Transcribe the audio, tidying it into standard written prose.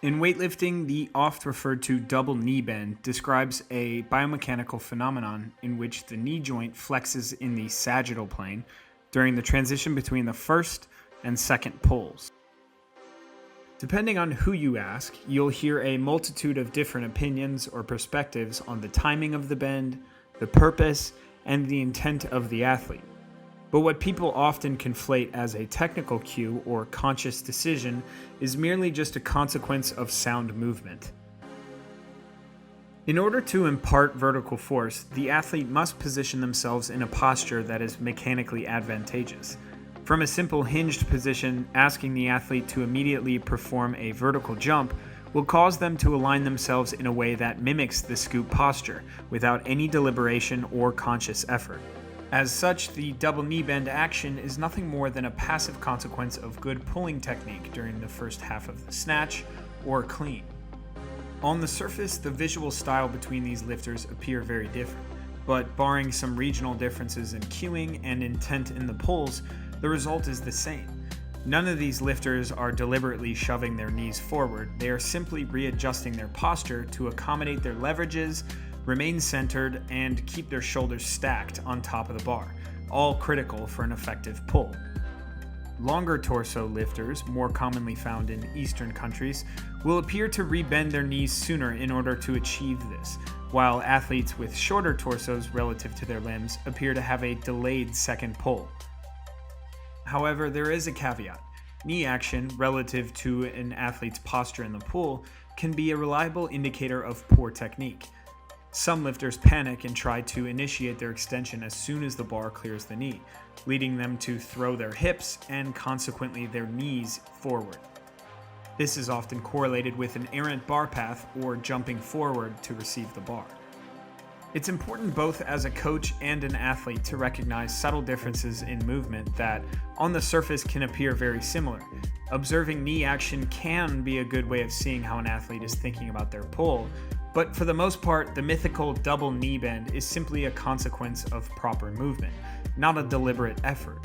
In weightlifting, the oft referred to double knee bend describes a biomechanical phenomenon in which the knee joint flexes in the sagittal plane during the transition between the first and second pulls. Depending on who you ask, you'll hear a multitude of different opinions or perspectives on the timing of the bend, the purpose, and the intent of the athlete. But what people often conflate as a technical cue or conscious decision is merely just a consequence of sound movement. In order to impart vertical force, the athlete must position themselves in a posture that is mechanically advantageous. From a simple hinged position, asking the athlete to immediately perform a vertical jump will cause them to align themselves in a way that mimics the scoop posture without any deliberation or conscious effort. As such, the double knee bend action is nothing more than a passive consequence of good pulling technique during the first half of the snatch or clean. On the surface, the visual style between these lifters appear very different, but barring some regional differences in cueing and intent in the pulls, the result is the same. None of these lifters are deliberately shoving their knees forward, they are simply readjusting their posture to accommodate their leverages, remain centered, and keep their shoulders stacked on top of the bar, all critical for an effective pull. Longer torso lifters, more commonly found in Eastern countries, will appear to rebend their knees sooner in order to achieve this, while athletes with shorter torsos relative to their limbs appear to have a delayed second pull. However, there is a caveat. Knee action relative to an athlete's posture in the pull can be a reliable indicator of poor technique. Some lifters panic and try to initiate their extension as soon as the bar clears the knee, leading them to throw their hips and consequently their knees forward. This is often correlated with an errant bar path or jumping forward to receive the bar. It's important both as a coach and an athlete to recognize subtle differences in movement that, on the surface, can appear very similar. Observing knee action can be a good way of seeing how an athlete is thinking about their pull, but for the most part, the mythical double knee bend is simply a consequence of proper movement, not a deliberate effort.